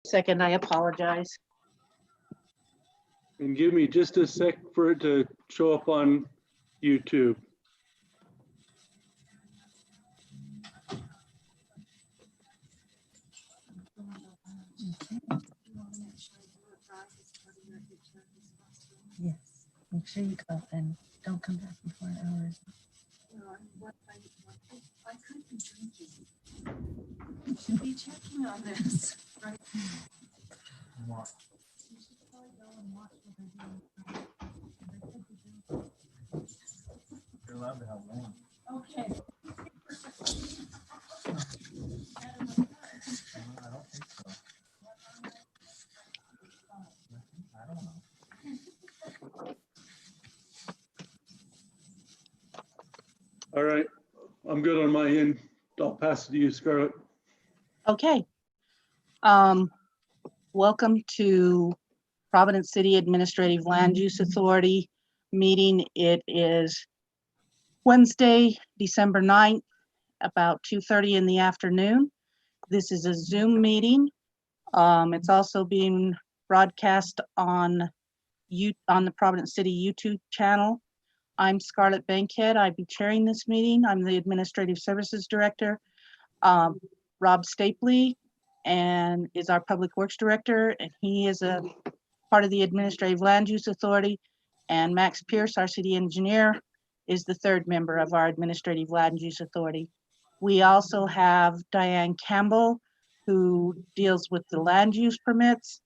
Second, I apologize. And give me just a sec for it to show up on YouTube. Yes, make sure you go and don't come back before hours. I could be drinking. You should be checking on this, right? You should probably go and watch what they're doing. You're allowed to have one. Okay. I don't think so. I don't know. All right, I'm good on my end. I'll pass it to you, Scarlett. Okay. Welcome to Providence City Administrative Land Use Authority meeting. It is Wednesday, December 9th, about 2:30 in the afternoon. This is a Zoom meeting. It's also being broadcast on the Providence City YouTube channel. I'm Scarlett Bankhead. I'll be chairing this meeting. I'm the Administrative Services Director. Rob Stapley is our Public Works Director, and he is a part of the Administrative Land Use Authority. And Max Pierce, our City Engineer, is the third member of our Administrative Land Use Authority. We also have Diane Campbell, who deals with the land use permits.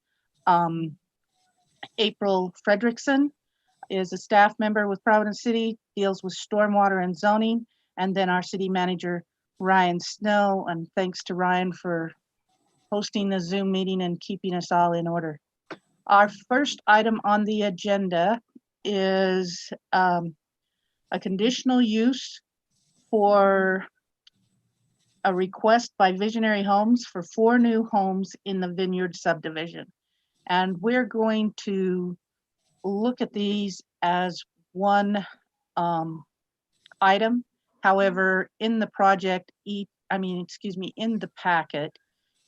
April Fredrickson is a staff member with Providence City, deals with stormwater and zoning, and then our city manager, Ryan Snow. And thanks to Ryan for hosting the Zoom meeting and keeping us all in order. Our first item on the agenda is a conditional use for a request by Visionary Homes for 4 new homes in the Vineyard subdivision. And we're going to look at these as one item. However, in the project, in the packet,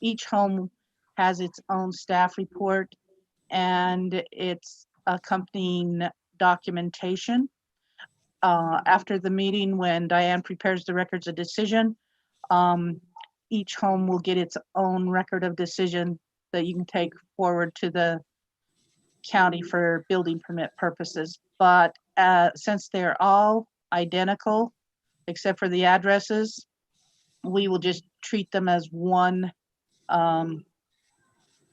each home has its own staff report and its accompanying documentation. After the meeting, when Diane prepares the records of decision, each home will get its own record of decision that you can take forward to the county for building permit purposes. But since they're all identical, except for the addresses, we will just treat them as one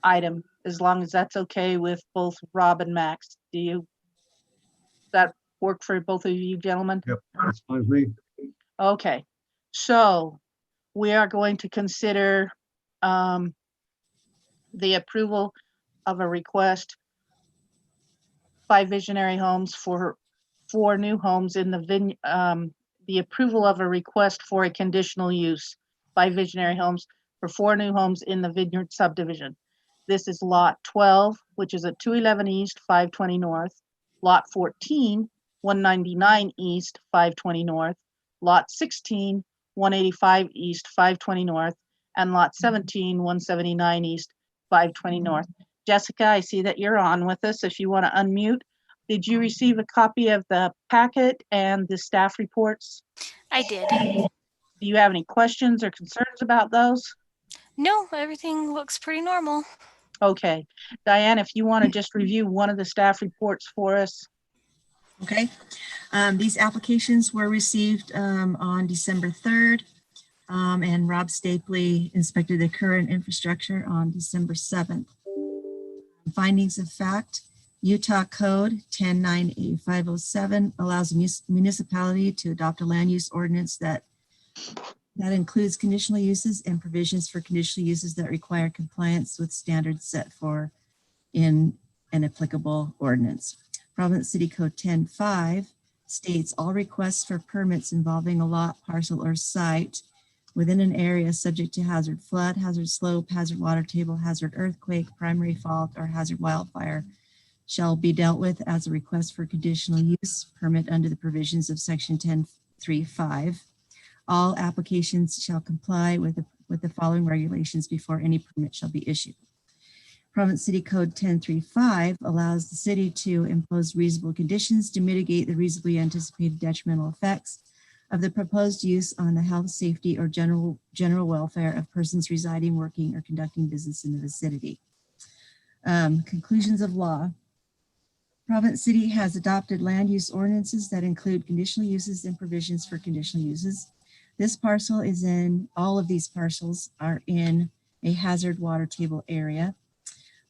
item, as long as that's okay with both Rob and Max. That work for both of you gentlemen? Yep, that's fine with me. Okay, so we are going to consider the approval of a request by Visionary Homes for 4 new homes in the approval of a request for a conditional use by Visionary Homes for 4 new homes in the Vineyard subdivision. This is lot 12, which is at 211 East, 520 North, lot 14, 199 East, 520 North, lot 16, 185 East, 520 North, and lot 17, 179 East, 520 North. Jessica, I see that you're on with us. If you want to unmute. Did you receive a copy of the packet and the staff reports? I did. Do you have any questions or concerns about those? No, everything looks pretty normal. Okay. Diane, if you want to just review one of the staff reports for us. Okay. These applications were received on December 3rd, and Rob Stapley inspected the current infrastructure on December 7th. Findings of fact: Utah Code 1098507 allows a municipality to adopt a land use ordinance that includes conditional uses and provisions for conditional uses that require compliance with standards set for in an applicable ordinance. Providence City Code 10.5 states all requests for permits involving a lot, parcel, or site within an area subject to hazard flood, hazard slope, hazard water table, hazard earthquake, primary fault, or hazard wildfire shall be dealt with as a request for conditional use permit under the provisions of section 10.3.5. All applications shall comply with the following regulations before any permit shall be issued. Providence City Code 1035 allows the city to impose reasonable conditions to mitigate the reasonably anticipated detrimental effects of the proposed use on the health, safety, or general welfare of persons residing, working, or conducting business in the vicinity. Conclusions of law. Providence City has adopted land use ordinances that include conditional uses and provisions for conditional uses. This parcel is in, all of these parcels are in a hazard water table area.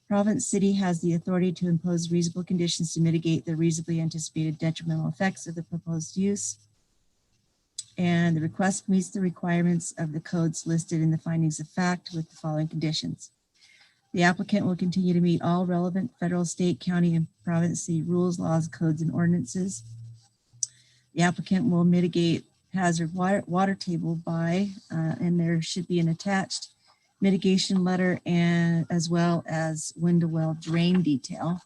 Providence City has the authority to impose reasonable conditions to mitigate the reasonably anticipated detrimental effects of the proposed use. And the request meets the requirements of the codes listed in the findings of fact with the following conditions. The applicant will continue to meet all relevant federal, state, county, and Providence City rules, laws, codes, and ordinances. The applicant will mitigate hazard water table by, and there should be an attached mitigation letter and as well as window well drain detail.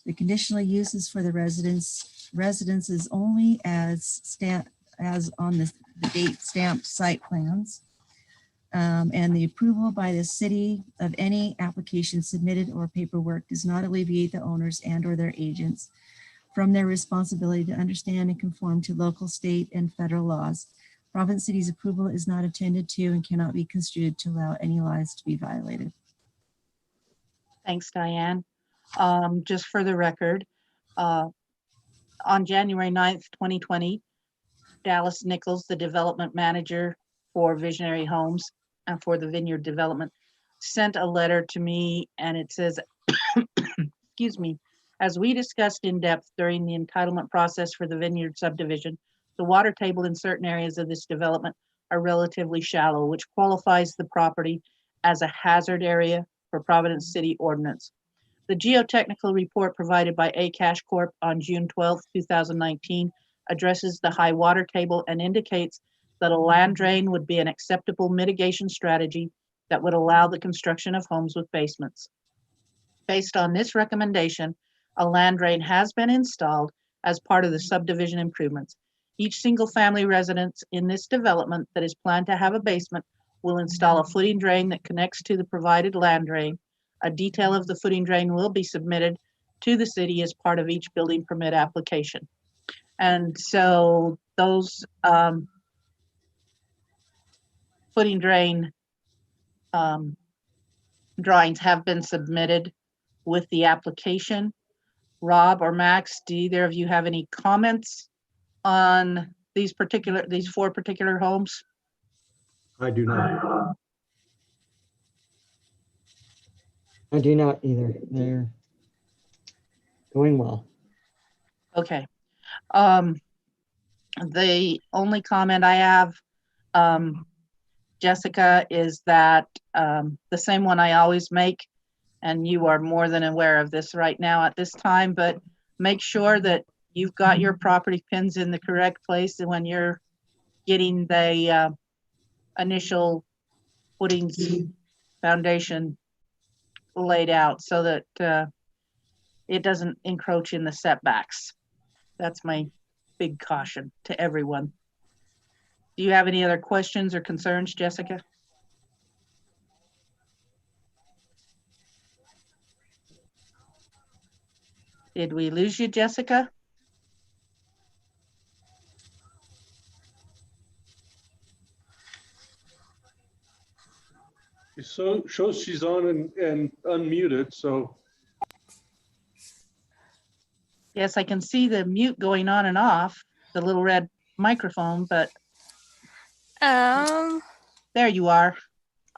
The conditional uses for the residences only as on the date stamped site plans. And the approval by the city of any application submitted or paperwork does not alleviate the owners and or their agents from their responsibility to understand and conform to local, state, and federal laws. Providence City's approval is not intended to and cannot be construed to allow any laws to be violated. Thanks, Diane. Just for the record, on January 9th, 2020, Dallas Nichols, the development manager for Visionary Homes and for the Vineyard Development, sent a letter to me, and it says, excuse me, as we discussed in depth during the entitlement process for the Vineyard subdivision, the water table in certain areas of this development are relatively shallow, which qualifies the property as a hazard area for Providence City ordinance. The geotechnical report provided by ACASH Corp on June 12, 2019 addresses the high water table and indicates that a land drain would be an acceptable mitigation strategy that would allow the construction of homes with basements. Based on this recommendation, a land drain has been installed as part of the subdivision improvements. Each single family residence in this development that is planned to have a basement will install a footing drain that connects to the provided land drain. A detail of the footing drain will be submitted to the city as part of each building permit application. And so those footing drain drawings have been submitted with the application. Rob or Max, do either of you have any comments on these four particular homes? I do not. I do not either. They're going well. Okay. The only comment I have, Jessica, is that the same one I always make, and you are more than aware of this right now at this time, but make sure that you've got your property pins in the correct place and when you're getting the initial footings foundation laid out so that it doesn't encroach in the setbacks. That's my big caution to everyone. Do you have any other questions or concerns, Jessica? Did we lose you, Jessica? It shows she's on and unmuted, so Yes, I can see the mute going on and off, the little red microphone, but there you are.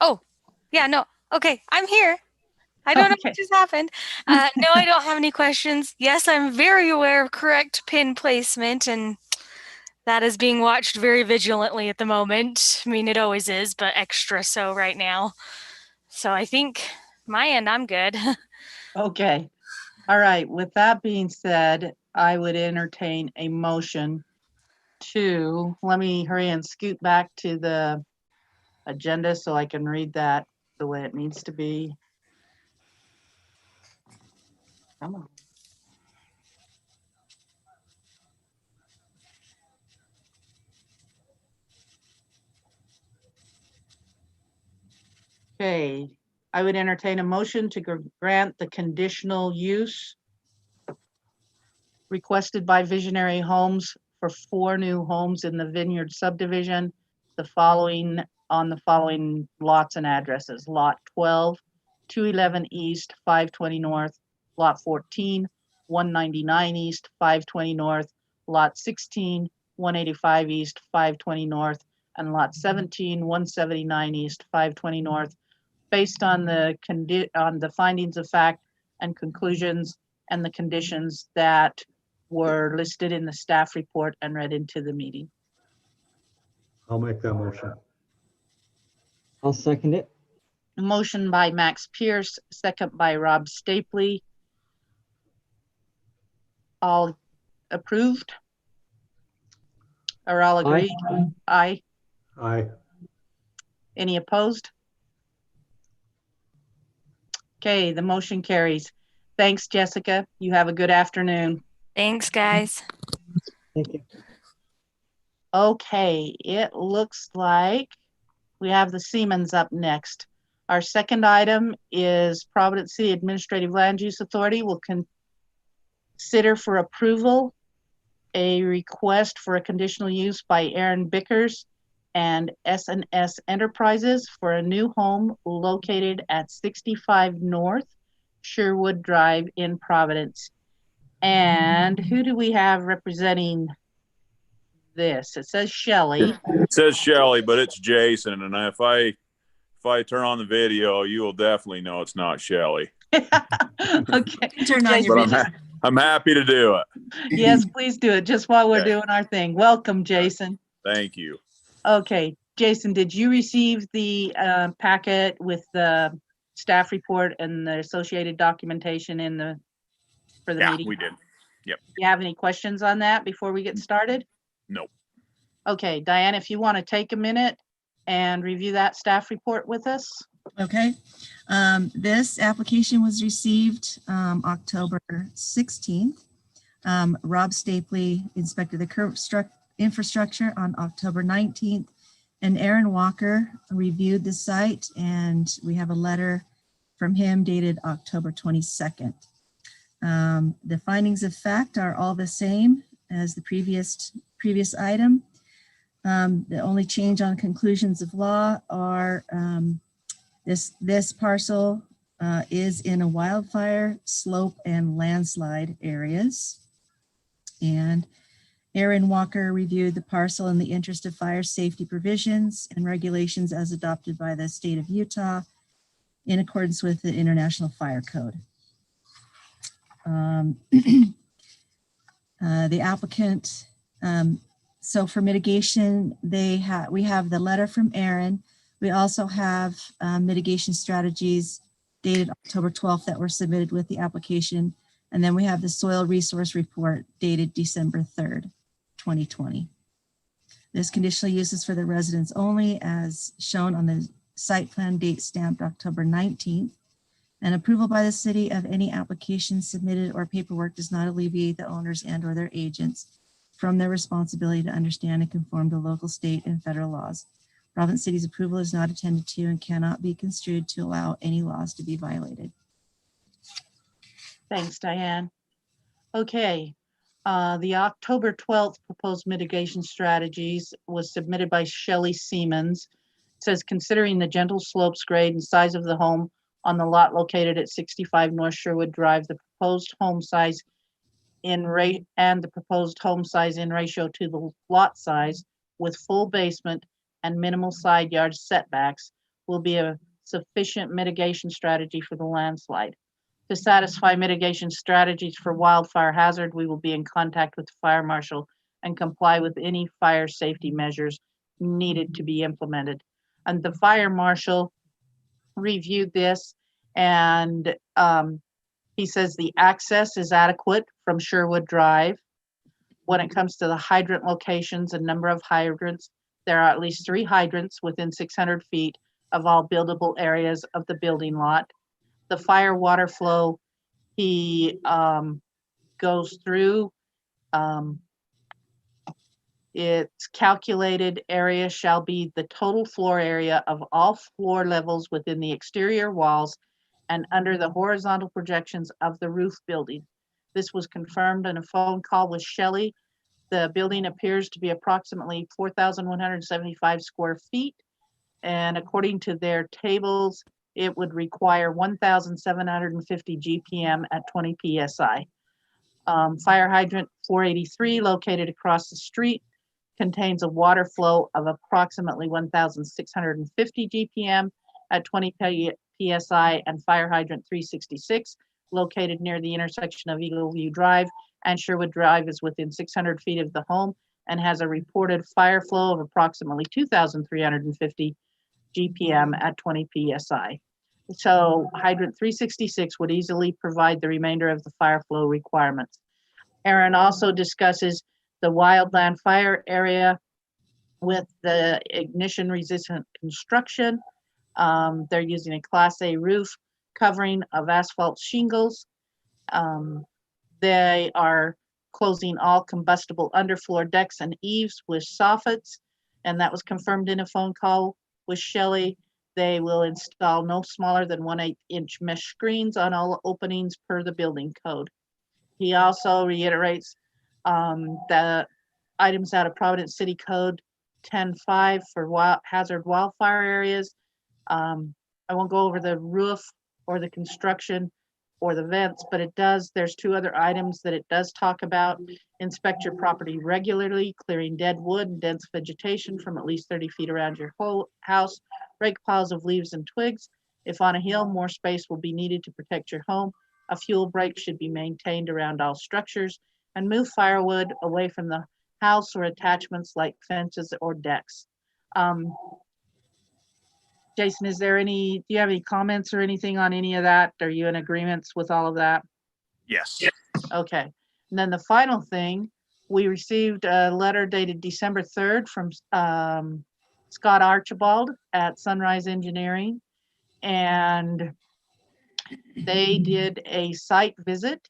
Oh, yeah, no. Okay, I'm here. I don't know Okay. what just happened. No, I don't have any questions. Yes, I'm very aware of correct pin placement, and that is being watched very vigilantly at the moment. I mean, it always is, but extra so right now. So I think my end, I'm good. Okay. All right. With that being said, I would entertain a motion to, let me hurry and scoot back to the agenda so I can read that the way it needs to be. Come on. Okay, I would entertain a motion to grant the conditional use requested by Visionary Homes for 4 new homes in the Vineyard subdivision, on the following lots and addresses. Lot 12, 211 East, 520 North. Lot 14, 199 East, 520 North. Lot 16, 185 East, 520 North. And Lot 17, 179 East, 520 North, based on the findings of fact and conclusions and the conditions that were listed in the staff report and read into the meeting. I'll make that motion. I'll second it. Motion by Max Pierce, second by Rob Stapley. All approved? Or all agreed? Aye. Aye. Any opposed? Okay, the motion carries. Thanks, Jessica. You have a good afternoon. Thanks, guys. Thank you. Okay, it looks like we have the Siemens up next. Our second item is Providence City Administrative Land Use Authority will consider for approval a request for a conditional use by Aaron Bickers and S&S Enterprises for a new home located at 65 North Sherwood Drive in Providence. And who do we have representing this? It says Shelley. It says Shelly, but it's Jason. And if I turn on the video, you will definitely know it's not Shelly. Okay. Turn on your But video. I'm happy to do it. Yes, please do it just while we're Okay. doing our thing. Welcome, Jason. Thank you. Okay, Jason, did you receive the packet with the staff report and the associated documentation for the Yeah, meeting? we did. You have any questions on that before we get started? Nope. Okay, Diane, if you want to take a minute and review that staff report with us. Okay. This application was received October 16th. Rob Stapley inspected the curb infrastructure on October 19th, and Aaron Walker reviewed the site, and we have a letter from him dated October 22nd. The findings of fact are all the same as the previous item. The only change on conclusions of law are this parcel is in a wildfire, slope, and landslide areas. And Aaron Walker reviewed the parcel in the interest of fire safety provisions and regulations as adopted by the state of Utah in accordance with the International Fire Code. The applicant, so for mitigation, we have the letter from Aaron. We also have mitigation strategies dated October 12th that were submitted with the application. And then we have the soil resource report dated December 3rd, 2020. This conditional use is for the residents only as shown on the site plan date stamped October 19th. And approval by the city of any application submitted or paperwork does not alleviate the owners and or their agents from their responsibility to understand and conform to local, state, and federal laws. Providence City's approval is not attended to and cannot be construed to allow any laws to be violated. Thanks, Diane. Okay, the October 12th proposed mitigation strategies was submitted by Shelley Siemens. It says, considering the gentle slopes, grade, and size of the home on the lot located at 65 North Sherwood Drive, the proposed home size in the proposed home size in ratio to the lot size with full basement and minimal side yard setbacks will be a sufficient mitigation strategy for the landslide. To satisfy mitigation strategies for wildfire hazard, we will be in contact with the fire marshal and comply with any fire safety measures needed to be implemented. And the fire marshal reviewed this, and he says the access is adequate from Sherwood Drive. When it comes to the hydrant locations and number of hydrants, there are at least 3 hydrants within 600 feet of all buildable areas of the building lot. The fire water flow, he goes through Its calculated area shall be the total floor area of all floor levels within the exterior walls and under the horizontal projections of the roof building. This was confirmed in a phone call with Shelley. The building appears to be approximately 4,175 square feet. And according to their tables, it would require 1,750 GPM at 20 PSI. Fire hydrant 483 located across the street contains a water flow of approximately 1,650 GPM at 20 PSI, and fire hydrant 366 located near the intersection of Eagle View Drive and Sherwood Drive is within 600 feet of the home and has a reported fire flow of approximately 2,350 GPM at 20 PSI. So hydrant 366 would easily provide the remainder of the fire flow requirements. Aaron also discusses the wildland fire area with the ignition resistant construction. They're using a Class A roof covering of asphalt shingles. They are closing all combustible underfloor decks and eaves with soffits, and that was confirmed in a phone call with Shelley. They will install no smaller than 1/8-inch mesh screens on all openings per the building code. He also reiterates the items out of Providence City Code 10.5 for hazard wildfire areas. I won't go over the roof or the construction or the vents, but there's two other items that it does talk about. Inspect your property regularly, clearing dead wood and dense vegetation from at least 30 feet around your whole house. Rake piles of leaves and twigs. If on a hill, more space will be needed to protect your home. A fuel break should be maintained around all structures, and move firewood away from the house or attachments like fences or decks. Jason, do you have any comments or anything on any of that? Are you in agreements with all of that? Yes. Okay. And then the final thing, we received a letter dated December 3rd from Scott Archibald at Sunrise Engineering. And they did a site visit.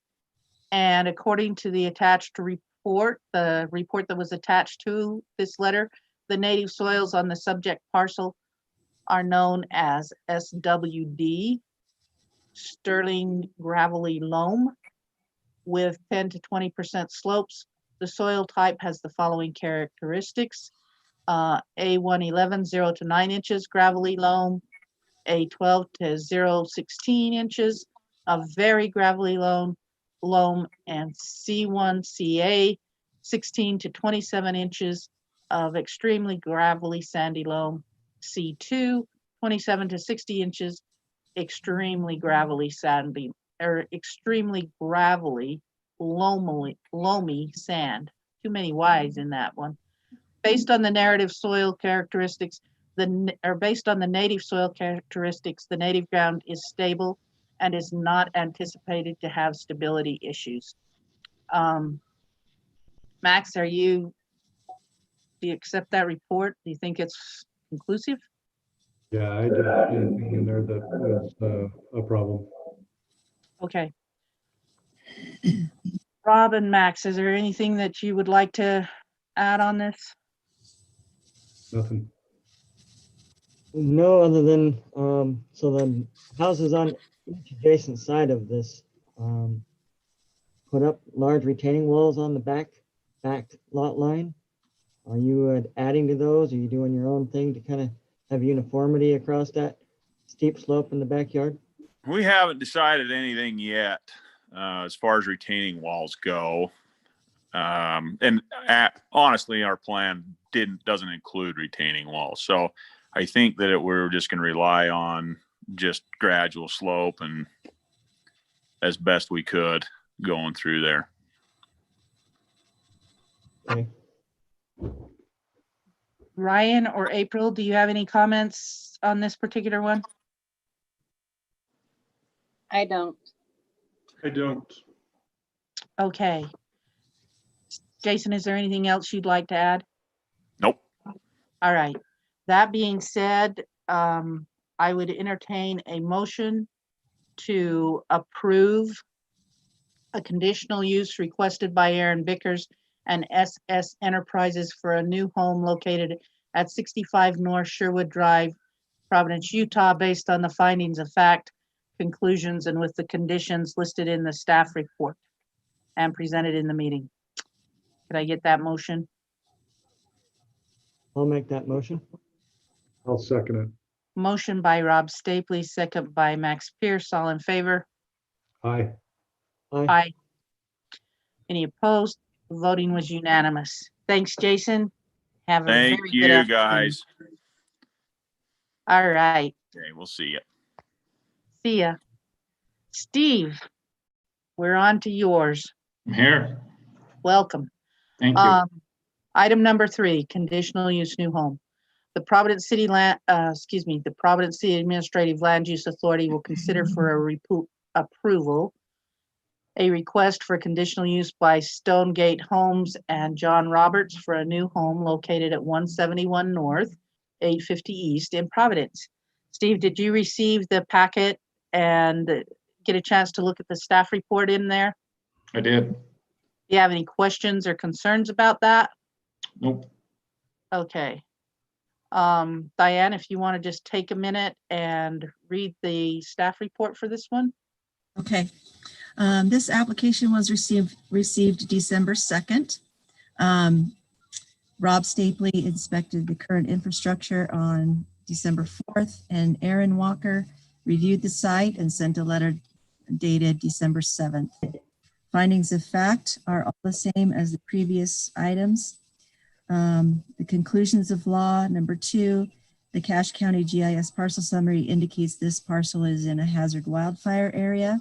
And according to the attached report, the report that was attached to this letter, the native soils on the subject parcel are known as SWD, sterling gravelly loam, with 10 to 20% slopes. The soil type has the following characteristics. A111, 0 to 9 inches gravelly loam, A12 to 0.16 inches of very gravelly loam, and C1CA, 16 to 27 inches of extremely gravelly sandy loam. C2, 27 to 60 inches, extremely gravelly sandy, or extremely gravelly, loamy sand. Too many Y's in that one. Based on the native soil characteristics, based on the native soil characteristics, the native ground is stable and is not anticipated to have stability issues. Max, do you accept that report? Do you think it's conclusive? Yeah, I didn't see anything in there that was a problem. Okay. Rob and Max, is there anything that you would like to add on this? Nothing. No, other than, so the houses on each adjacent side of this, put up large retaining walls on the back lot line. Are you adding to those? Are you doing your own thing to kind of have uniformity across that steep slope in the backyard? We haven't decided anything yet as far as retaining walls go. Honestly, our plan doesn't include retaining walls. So I think that we're just going to rely on just gradual slope and as best we could going through there. Okay. Ryan or April, do you have any comments on this particular one? I don't. I don't. Okay. Jason, is there anything else you'd like to add? Nope. All right. That being said, I would entertain a motion to approve a conditional use requested by Aaron Bickers and SS Enterprises for a new home located at 65 North Sherwood Drive, Providence, Utah, based on the findings of fact, conclusions, and with the conditions listed in the staff report and presented in the meeting. Could I get that motion? I'll make that motion. I'll second it. Motion by Rob Stapley, second by Max Pierce. All in favor? Aye. Aye. Aye. Any opposed? Voting was unanimous. Thanks, Jason. Have a very Thank good you, afternoon. guys. All right. Okay, we'll see you. See ya. Steve, we're on to yours. I'm here. Welcome. Thank you. Item number 3, conditional use new home. The Providence City the Providence City Administrative Land Use Authority will consider for a approval a request for conditional use by Stonegate Homes and John Roberts for a new home located at 171 North, 850 East in Providence. Steve, did you receive the packet and get a chance to look at the staff report in there? I did. Do you have any questions or concerns about that? Nope. Okay. Diane, if you want to just take a minute and read the staff report for this one. Okay. This application was received December 2nd. Rob Stapley inspected the current infrastructure on December 4th, and Aaron Walker reviewed the site and sent a letter dated December 7th. Findings of fact are all the same as the previous items. The conclusions of law, number 2, the Cache County GIS parcel summary indicates this parcel is in a hazard wildfire area.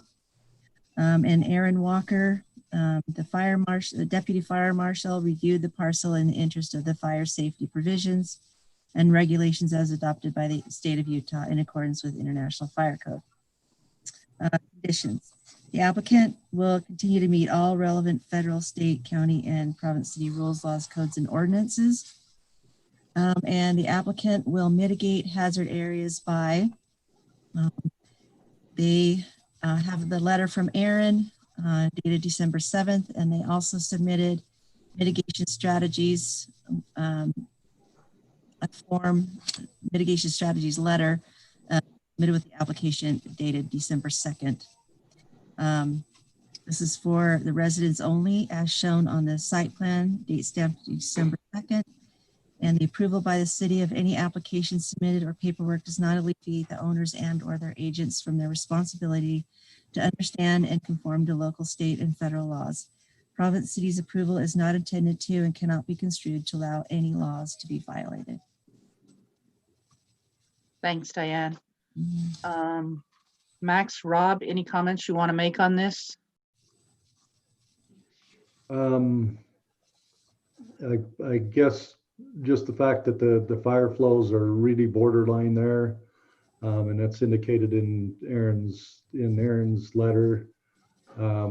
And Aaron Walker, the deputy fire marshal, reviewed the parcel in the interest of the fire safety provisions and regulations as adopted by the state of Utah in accordance with International Fire Code. Conditions. The applicant will continue to meet all relevant federal, state, county, and Providence City rules, laws, codes, and ordinances. And the applicant will mitigate hazard areas by, they have the letter from Aaron dated December 7th, and they also submitted mitigation strategies, a form mitigation strategies letter submitted with the application dated December 2nd. This is for the residents only as shown on the site plan, date stamped December 2nd. And the approval by the city of any application submitted or paperwork does not alleviate the owners and or their agents from their responsibility to understand and conform to local, state, and federal laws. Providence City's approval is not intended to and cannot be construed to allow any laws to be violated. Thanks, Diane. Max, Rob, any comments you want to make on this? I guess just the fact that the fire flows are really borderline there. And that's indicated in Aaron's letter. I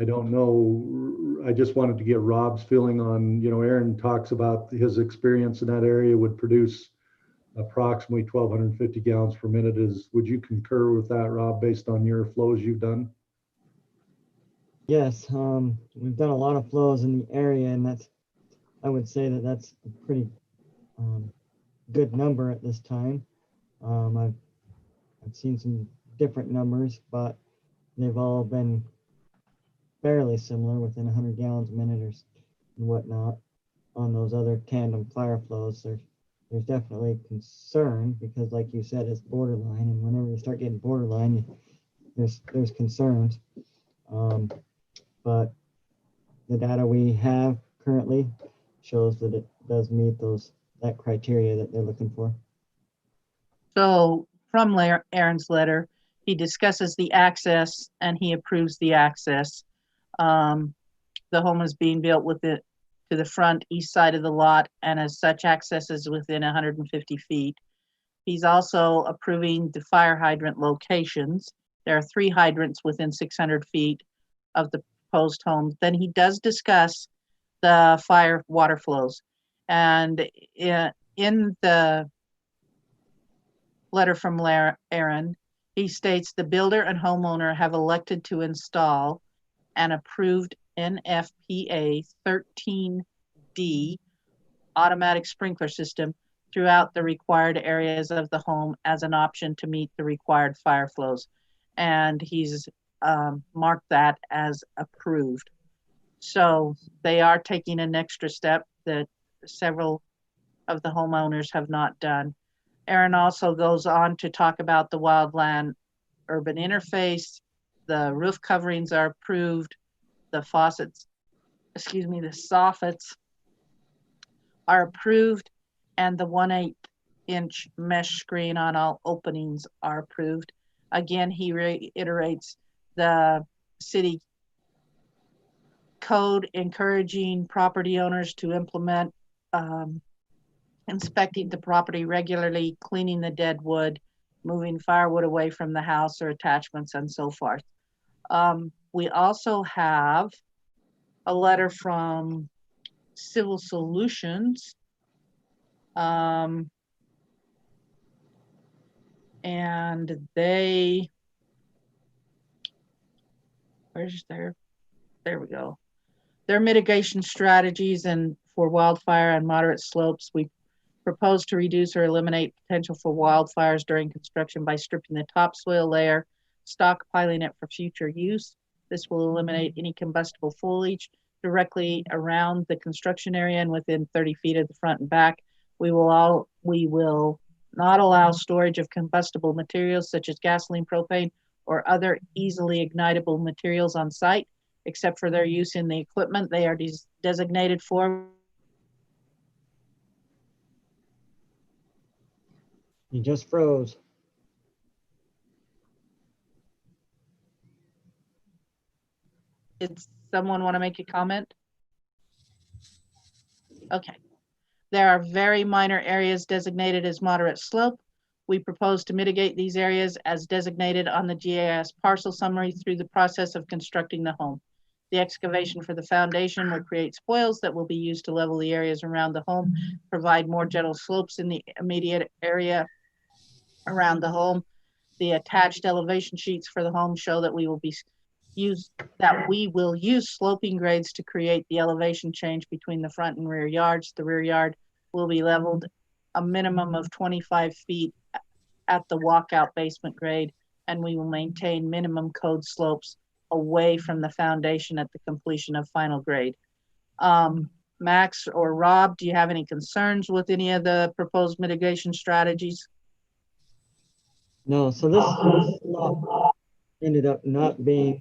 don't know. I just wanted to get Rob's feeling on, Aaron talks about his experience in that area would produce approximately 1,250 gallons per minute. Would you concur with that, Rob, based on your flows you've done? Yes, we've done a lot of flows in the area, and I would say that's a pretty good number at this time. I've seen some different numbers, but they've all been fairly similar, within 100 gallons a minute or whatnot. On those other tandem fire flows, there's definitely concern because, like you said, it's borderline, and whenever you start getting borderline, there's concerns. But the data we have currently shows that it does meet that criteria that they're looking for. So from Aaron's letter, he discusses the access and he approves the access. The home is being built to the front east side of the lot, and as such access is within 150 feet. He's also approving the fire hydrant locations. There are 3 hydrants within 600 feet of the proposed home. Then he does discuss the fire water flows. And in the letter from Aaron, he states the builder and homeowner have elected to install an approved NFPA 13D automatic sprinkler system throughout the required areas of the home as an option to meet the required fire flows. And he's marked that as approved. So they are taking an extra step that several of the homeowners have not done. Aaron also goes on to talk about the Wildland urban interface. The roof coverings are approved. The faucets, the soffits are approved, and the 1/8 inch mesh screen on all openings are approved. Again, he reiterates the city code encouraging property owners to implement inspecting the property regularly, cleaning the dead wood, moving firewood away from the house or attachments, and so forth. We also have a letter from Civil Solutions. And they, there we go. Their mitigation strategies and for wildfire and moderate slopes, we propose to reduce or eliminate potential for wildfires during construction by stripping the topsoil layer, stockpiling it for future use. This will eliminate any combustible foliage directly around the construction area and within 30 feet of the front and back. We will not allow storage of combustible materials such as gasoline, propane, or other easily ignitable materials on site, except for their use in the equipment they are designated for. You just froze. Did someone want to make a comment? Okay. There are very minor areas designated as moderate slope. We propose to mitigate these areas as designated on the GIS parcel summary through the process of constructing the home. The excavation for the foundation will create spoils that will be used to level the areas around the home, provide more gentle slopes in the immediate area around the home. The attached elevation sheets for the home show that we will use sloping grades to create the elevation change between the front and rear yards. The rear yard will be leveled a minimum of 25 feet at the walkout basement grade, and we will maintain minimum code slopes away from the foundation at the completion of final grade. Max or Rob, do you have any concerns with any of the proposed mitigation strategies? No, so this lot ended up not being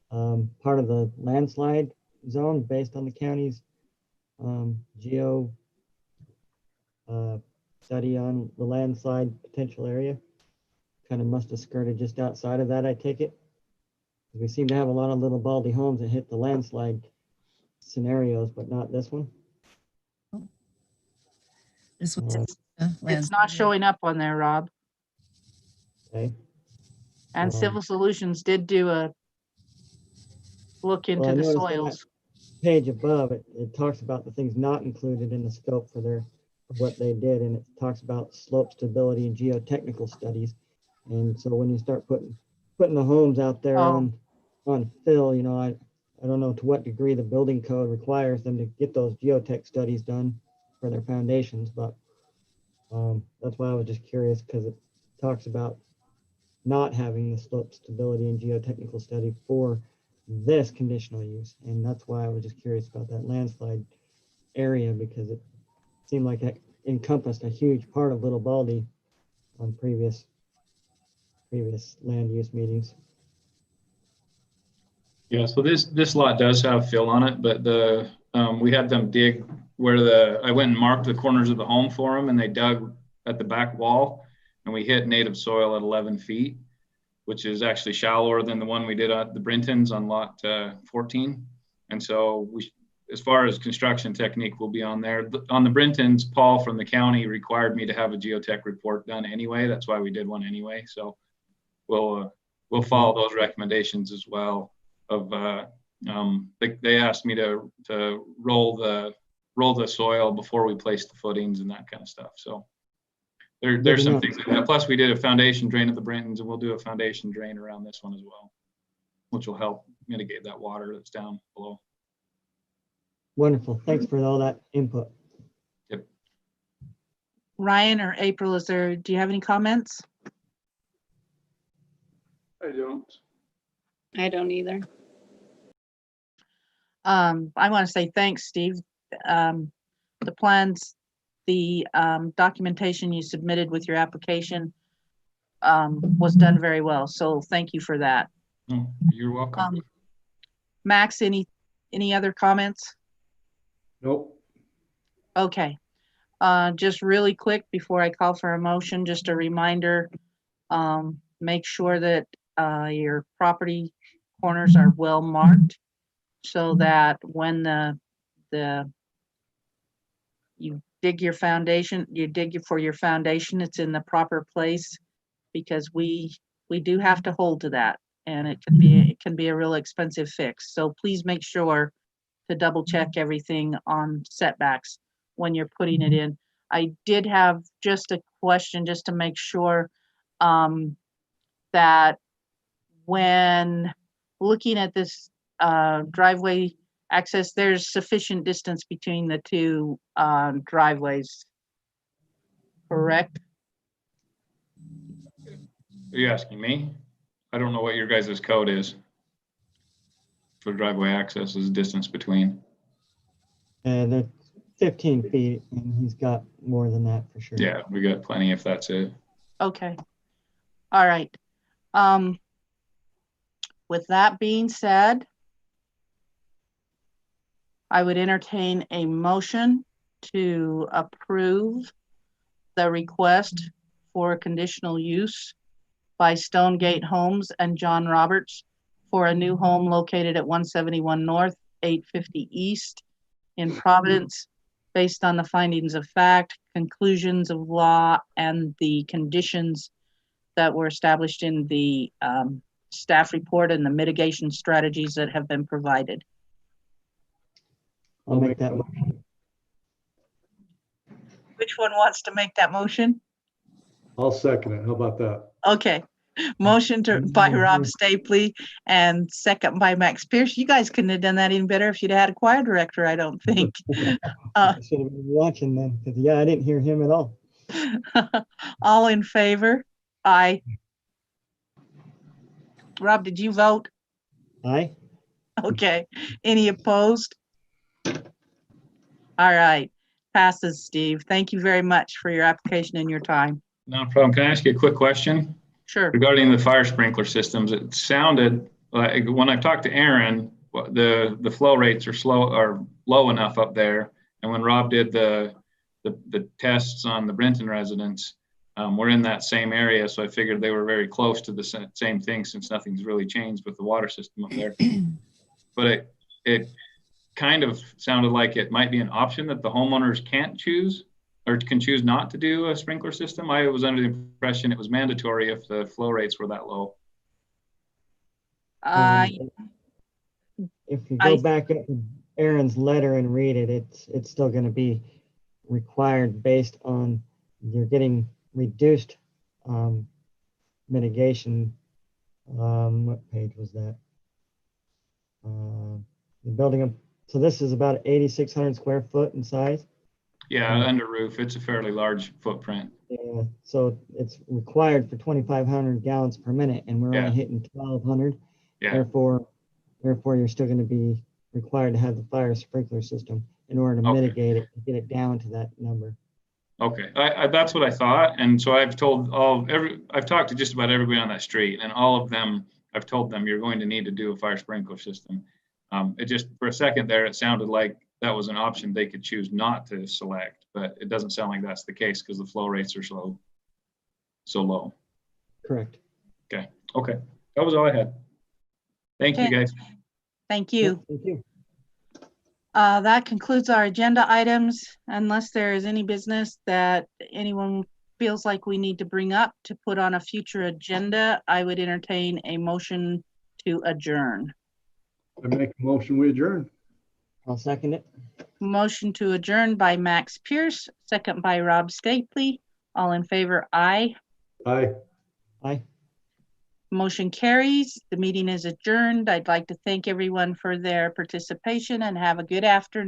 part of the landslide zone based on the county's geo study on the landslide potential area. Kind of must have skirted just outside of that, I take it. We seem to have a lot of little baldy homes that hit the landslide scenarios, but not this one. This was It's not showing up on there, Rob. Okay. And Civil Solutions did do a look into Well, I the noticed on soils. that page above it, it talks about the things not included in the scope for what they did, and it talks about slope stability and geotechnical studies. And so when you start putting the homes out there on fill, you know, I don't know to what degree the building code requires them to get those geotech studies done for their foundations, but that's why I was just curious, because it talks about not having the slope stability and geotechnical study for this conditional use. And that's why I was just curious about that landslide area, because it seemed like it encompassed a huge part of Little Baldy on previous land use meetings. Yeah, so this lot does have fill on it, but we had them dig where I went and marked the corners of the home for them, and they dug at the back wall, and we hit native soil at 11 feet, which is actually shallower than the one we did at the Brintons on lot 14. And so as far as construction technique, will be on there. On the Brintons, Paul from the county required me to have a geotech report done anyway. That's why we did one anyway. So we'll follow those recommendations as well. They asked me to roll the soil before we place the footings and that kind of stuff. So there's some things like that. Plus we did a foundation drain at the Brintons, and we'll do a foundation drain around this one as well. which will help mitigate that water that's down below. Wonderful. Thanks for all that input. Ryan or April, do you have any comments? I don't. I don't either. I want to say thanks, Steve. The plans, the documentation you submitted with your application was done very well. So thank you for that. Oh, you're welcome. Max, any other comments? Nope. Okay. Just really quick before I call for a motion, just a reminder, make sure that your property corners are well marked so that when you dig your foundation, for your foundation, it's in the proper place, because we do have to hold to that, and it can be a real expensive fix. So please make sure to double check everything on setbacks when you're putting it in. I did have just a question just to make sure that when looking at this driveway access, there's sufficient distance between the two driveways, correct? Are you asking me? I don't know what your guys' code is for driveway access, is distance between. And they're 15 feet, and he's got more than that for sure. Yeah, we got plenty if that's it. Okay. All right. With that being said, I would entertain a motion to approve the request for a conditional use by Stonegate Homes and John Roberts for a new home located at 171 North, 850 East in Providence, based on the findings of fact, conclusions of law, and the conditions that were established in the staff report and the mitigation strategies that have been provided. I'll make that motion. Which one wants to make that motion? I'll second it. How about that? Okay. Motion by Rob Stapley and second by Max Pierce. You guys couldn't have done that any better if you'd had a choir director, I don't think. I should have been watching then, because yeah, I didn't hear him at all. All in favor? Aye. Rob, did you vote? Aye. Okay. Any opposed? All right. Passes, Steve. Thank you very much for your application and your time. No problem. Can I ask you a quick question? Sure. Regarding the fire sprinkler systems? It sounded like when I talked to Aaron, the flow rates are low enough up there. And when Rob did the tests on the Brenton residents, we're in that same area. So I figured they were very close to the same thing, since nothing's really changed with the water system up there. But it kind of sounded like it might be an option that the homeowners can't choose, or can choose not to do a sprinkler system. I was under the impression it was mandatory if the flow rates were that low. If you go back at Aaron's letter and read it, it's still going to be required based on you're getting reduced mitigation. What page was that? The building up. So this is about 8,600 square foot in size. Yeah, under roof, it's a fairly large footprint. Yeah, so it's required for 2,500 gallons per minute, and we're only hitting 1,200. Yeah. Therefore, you're still going to be required to have the fire sprinkler system in order to mitigate it and get it down to that number. Okay, that's what I thought. And so I've talked to just about everybody on that street, and all of them, I've told them you're going to need to do a fire sprinkler system. It just, for a second there, it sounded like that was an option they could choose not to select, but it doesn't sound like that's the case because the flow rates are so low. Correct. Okay, that was all I had. Thank you, guys. Thank you. Thank you. That concludes our agenda items. Unless there is any business that anyone feels like we need to bring up to put on a future agenda, I would entertain a motion to adjourn. I make a motion, we adjourn. I'll second it. Motion to adjourn by Max Pierce, second by Rob Stapley. All in favor, aye. Aye. Aye. Motion carries. The meeting is adjourned. I'd like to thank everyone for their participation and have a good afternoon.